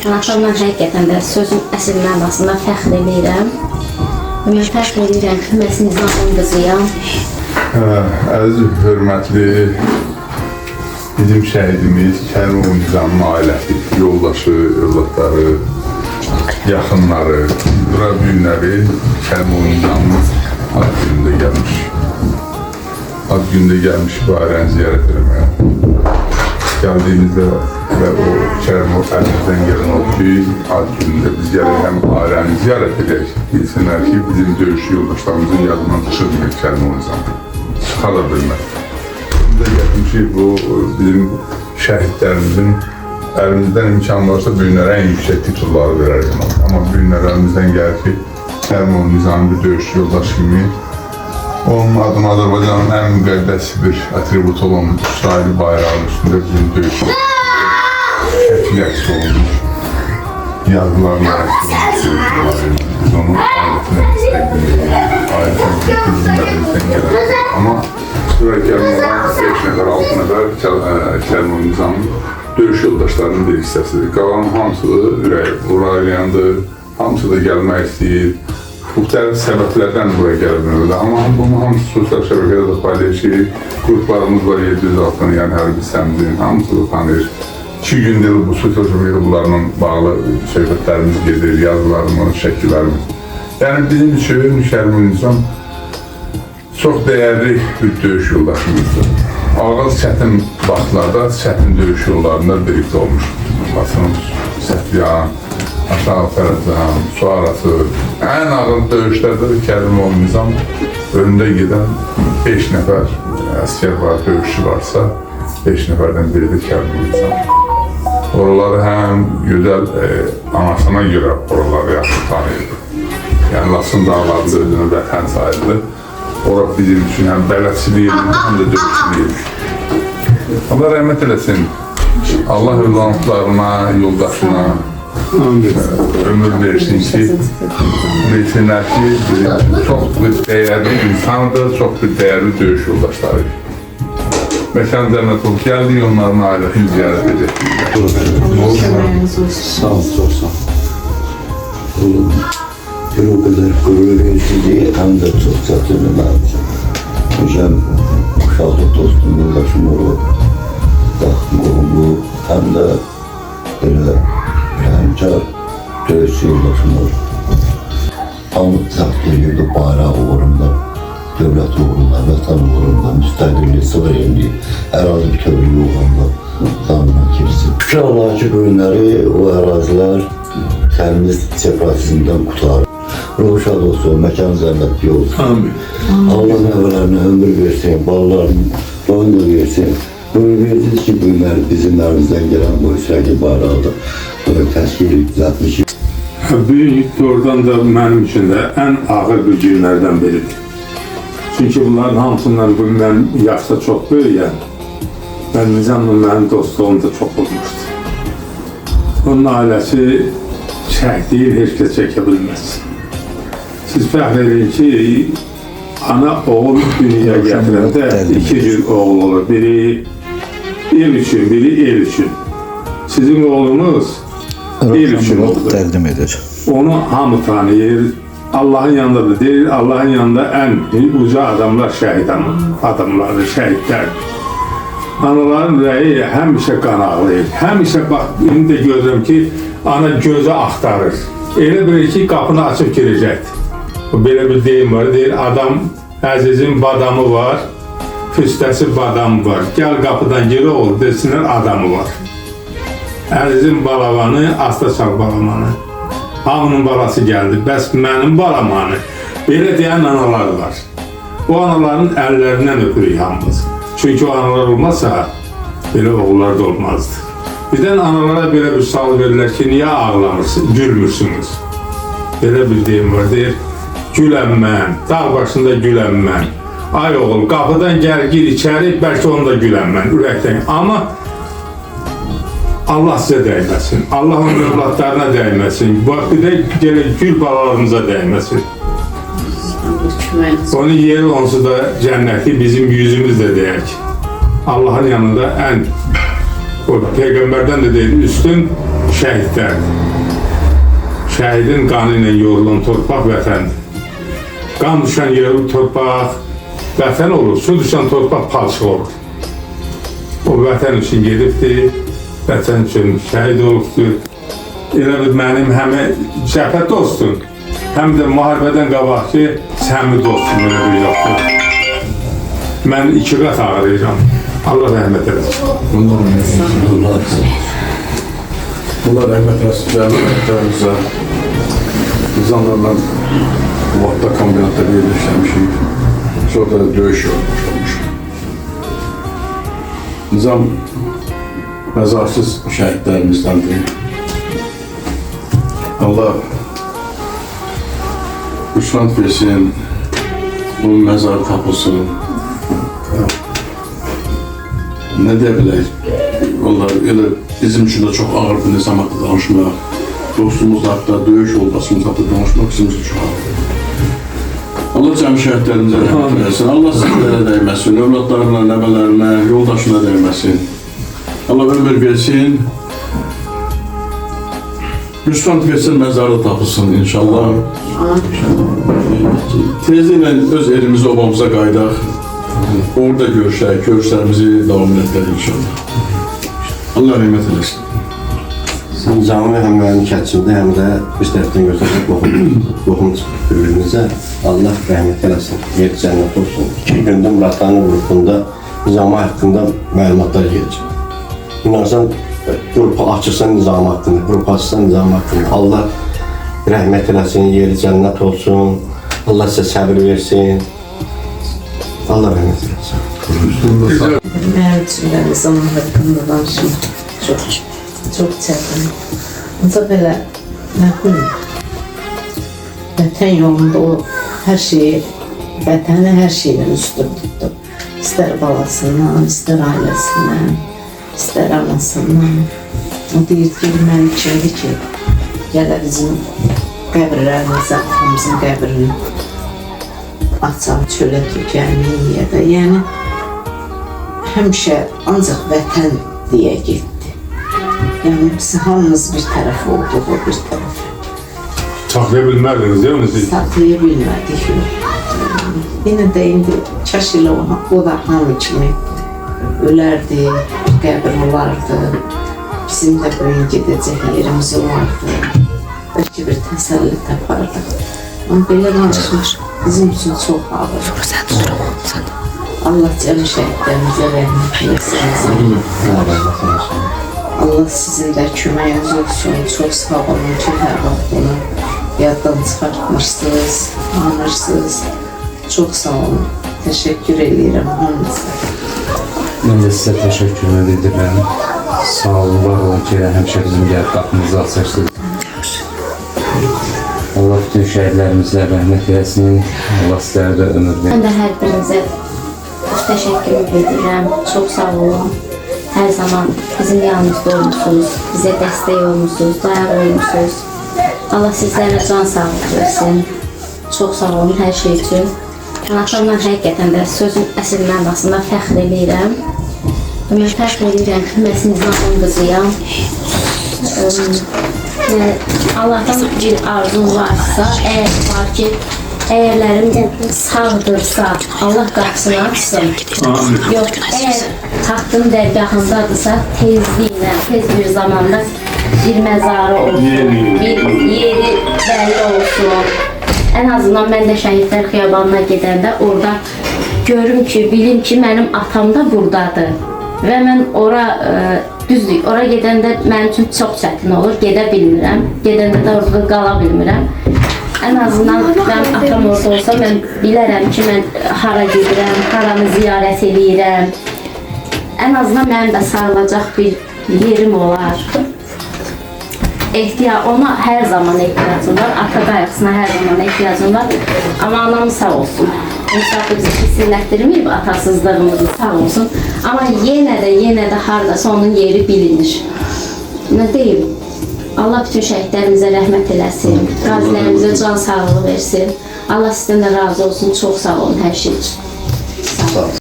Atamdan həqiqətən də sözün əsl mənasında fəxr edirəm. Mən fəxr edirəm ki, Məhəmməd Nizamın qızıyam. Əziz, hörmətli bizim şəhidimiz Kərimoğlu Nizamın ailəsi, yoldaşı, övladları, yaxınları, bura günləri Kərimoğlu Nizamın ad günündə gəlmiş. Ad günündə gəlmiş bu ailəni ziyarət etməyə. Gəldiyimizdə və o Kərimoğlu əlimizdən gələn o ki, ad günündə biz gələk həm ailəni ziyarət edək. Bilsinlər ki, bizim döyüş yoldaşlarımızın yadından çıxırmıyor Kərimoğlu Nizamın. Çıxa da bilmək. Biz də gəlmişik bu bizim şəhidlərimizin əlimizdən imkan varsa bu günlərə en yüksək titulları verərik. Amma bu günlər əlimizdən gəlir ki, Kərimoğlu Nizamın bir döyüş yoldaşı kimi onun adını Azərbaycanın ən müqəddəs bir atribut olan İsraili bayrağının üstündə bizim döyüşümüz şəkli əks olunmuş. Yazılarla əks olunmuş. Biz onun ailətinə istəyirik. Ailətinə bizim əlimizdən gəlir. Amma buraya gəlmədən 5 nəfər, 6 nəfər Kərimoğlu Nizamın döyüş yoldaşlarının bir hissəsidir. Qalan hamısı ürək buraylandı, hamısı da gəlmək istəyir. Müxtəlif səbəblərdən buraya gəlməkdir. Amma bunun hamısı sosial şəbəkədə də paylaşır. Qruplarımız var 706, yəni hərbi hissəmizin hamısı da tanıyır. 2 gündür bu sosial şəbəkədə bunlarla bağlı söhbətlərimiz gedir, yazılarımız, şəkillərimiz. Yəni bizim üçün Kərimoğlu Nizam çox dəyərli bir döyüş yoldaşımızdır. Ağız çətin vaxtlarda, çətin döyüş yollarında birlikdə olmuş. Basın, Səhviyan, Aşağı Fərəzdən, su arası, ən ağır döyüşlərdə Kərimoğlu Nizam önündə gedən 5 nəfər əskər var, döyüşçü varsa 5 nəfərdən biridir Kərimoğlu Nizam. Oraları həm gözəl anasına görə oraları yaxşı tanıyırdı. Yəni Lasın dağlarında özünü vətən sayırdı. Ora bizim üçün həm bələdçiliyi, həm də döyüşçülüyü. Allah rəhmət eləsin. Allah övladlarına, yoldaşına ömür versin ki, bilsinlər ki, çox bir dəyərli insandır, çox bir dəyərli döyüş yoldaşları. Məkan cənnət olub gəldik, onların ailəsini ziyarət edəcək. Sağ ol, çok sağ ol. Oğlum, bir o kadar gurur verici değil, hem de çok çatını lazım. Hocam, uşaqlı dostum, yoldaşım olur. Oğlu, hem de böyle hemce dövüş yoldaşım olur. Anlık takdiriydi bayrağı uğrunda, devlet uğrunda, vatan uğrunda, müstəqilliyi, suverenliyi, ərazi bütövlüyü uğrunda damına girsin. İnşallah ki, bu günləri o ərazilər təmiz separatizmdən qutarır. Ruhu şad olsun, məkan zəhmətli olsun. Amin. Allah nəvələrinə ömür versin, ballarını boyunca versin. Ömür verdiniz ki, bu günləri bizim əlimizdən gələn bu İsrail bayrağı da təşkil etmişik. Büyük doğrudan da mənim üçün də ən ağır bir günlərdən biridir. Çünki bunların hamısından bu mən yaşda çox böyüyəm. Mən Nizamla mənim dostluğum da çox olmuşdu. Onun ailəsi çəkdiyi heç kəs çəkə bilməz. Siz fəxr edin ki, ana oğul dünyaya gətirəndə 2 cür oğul olur. Biri ev üçün, biri el üçün. Sizin oğlunuz el üçün oldu. Təqdim edir. Onu hamı tanıyır. Allah'ın yanında da deyir, Allah'ın yanında en uca adamlar şəhid adamlardır, şəhidlərdir. Anaların rəyi həmişə qan ağlayır. Həmişə bax, indi də görürüm ki, ana gözü axtarır. Elə bilir ki, qapını açıb girəcəkdir. Belə bir deyim var, deyir, adam, əzizin badamı var, füstəsi badamı var. Gəl qapıdan geri ol, desinlər adamı var. Əzizin balavanı, asta-çal balamanı. Hamının balası gəldi, bəs mənim balamanı. Belə deyən analar var. O anaların əllərindən öpürük hamımız. Çünki o analar olmasa, belə oğullar da olmazdı. Birdən analara belə bir sual verirlər ki, niyə ağlamırsınız, gülmürsünüz? Belə bir deyim var, deyir, güləm mən, dağ başında güləm mən. Ay oğul, qapıdan gəl, gir içəri, bəlkə onu da güləm mən, ürəkdən. Amma Allah sizə dəyməsin, Allah onun övladlarına dəyməsin, bir də gələk gül balalarınıza dəyməsin. Onun yeri onsuz da cənnəti bizim yüzümüz də deyək. Allah'ın yanında ən, o Peygamberden de değil, üstün şəhidlərdir. Şəhidin qanı ilə yorulan torpaq vətəndir. Qan düşən yer torpaq vətən olur, su düşən torpaq palçıq olur. O vətən üçün gedibdir, vətən üçün şəhid olubdur. Elə bir mənim həm cəbhə dostum, həm də müharibədən qabaqki səmimi dostum elə bir yoxdur. Mən 2 qat ağrıyıram. Allah rəhmət eləsin. Allah rəhmət eləsin. Cəmiyyətlərimizə, nizamlarla bu vaxtda kombinatda birləşmişik. Sonra da döyüş olmuş. Nizam məzarsız şəhidlərimizdəndir. Allah üslant versin, onun məzarı tapılsın. Ne deyə bilək? Onlar elə bizim üçün də çox ağır bir nizam haqqında danışmaq, dostumuz haqqında, döyüş yoldaşımız haqqında danışmaq bizim üçün çox ağır. Allah cəmi şəhidlərimizə rəhmət eləsin. Allah sizlərə dəyməsin, övladlarına, nəvələrinə, yoldaşına dəyməsin. Allah ömür versin. Rüstant versin, məzarı tapılsın inşallah. Tezliklə öz elimiz obamıza qaydaq. Orada görüşək, görüşlərimizi davam edək inşallah. Allah rəhmət eləsin. Sən cami həm mənim kəçimdə, həm də biz tərəfdən göstərək qohum bir-birimizə. Allah rəhmət eləsin, yer cənnət olsun. 2 gündə Muratların qrupunda nizamı haqqında məlumatlar gələcək. İnansan, qrupu açırsan nizamı haqqında, qrupu açırsan nizamı haqqında. Allah rəhmət eləsin, yeri cənnət olsun. Allah sizə səbir versin. Allah rəhmət eləsin. Mənim üçün də zaman haqqında danışmaq çox çətin. Ancaq belə, nə bilim, vətən yolunda o hər şeyi, vətəni hər şeydən üstün tutdu. İstər balasından, istər ailəsindən, istər anasından. O deyir ki, mən kimdir ki, gələ bizim qəbirlərimizə, atamızın qəbrini açam, çölə tökəni ya da, yəni, həmişə ancaq vətən deyə getdi. Yəni, biz hamımız bir tərəf olduq, o bir tərəf. Saxlaya bilmədiniz, değil mi siz? Saxlaya bilmədik, yox. Yenə də indi kaş elə o da hamı kimi ölərdi, qəbir olardı. Bizim də böyün gedəcək yerimiz olardı. Bəlkə bir təsəlli tapardı. Amma belə danışmış, bizim üçün çox ağır. Allah cəmi şəhidlərimizə rəhmət eləsin. Allah sizin də köməyiniz olsun. Çox sağ olun ki, hər vaxt bunu yaddan çıxartmışsınız, anırsınız. Çox sağ olun. Teşekkür edirəm hamınıza. Mən də sizə təşəkkür edirəm. Sağ olun, var olun ki, həmişə bizim gəlib qapımızı açarsınız. Allah bütün şəhidlərimizə rəhmət eləsin. Allah sizlərə də ömür verir. Mən də hər birinizə təşəkkür edirəm. Çox sağ olun. Hər zaman bizim yanımızda olmuşsunuz, bizə dəstək olmuşsunuz, dayaq olmuşsunuz. Allah sizlərə can sağlığı versin. Çox sağ olun hər şey üçün. Atamla həqiqətən də sözün əsl mənasında fəxr edirəm. Mən fəxr edirəm ki, mən Nizamın qızıyam. Allah'tan bir arzum varsa, əgər var ki, əgərlərim sağdırsa, Allah qapısını açsın. Yox, əgər taxtın dərgahındadırsa, tezliklə, tez bir zamanda bir məzarı olsun, bir yeri bəlli olsun. Ən azından mən də Şəhidlər Xiyabanına gedəndə orada görüm ki, bilim ki, mənim atam da buradadır. Və mən ora, düzdür, ora gedəndə mənim üçün çox çətin olur, gedə bilmirəm. Gedəndə də orada qala bilmirəm. Ən azından mənim atam orada olsa, mən bilərəm ki, mən hara gedirəm, haranı ziyarət edirəm. Ən azından mənim də sarılacaq bir yerim olar. Ona hər zaman ehtiyacım var, ata qayğısına hər zaman ehtiyacım var. Amma anam sağ olsun. İnşallah bizi kesinləşdirməyib atasızlığımızı, sağ olsun. Amma yenə də haradasa onun yeri bilinir. Nə deyim? Allah bütün şəhidlərimizə rəhmət eləsin, qazilərimizə can sağlığı versin. Allah sizdən də razı olsun, çox sağ olun hər şey üçün. Sağ olun.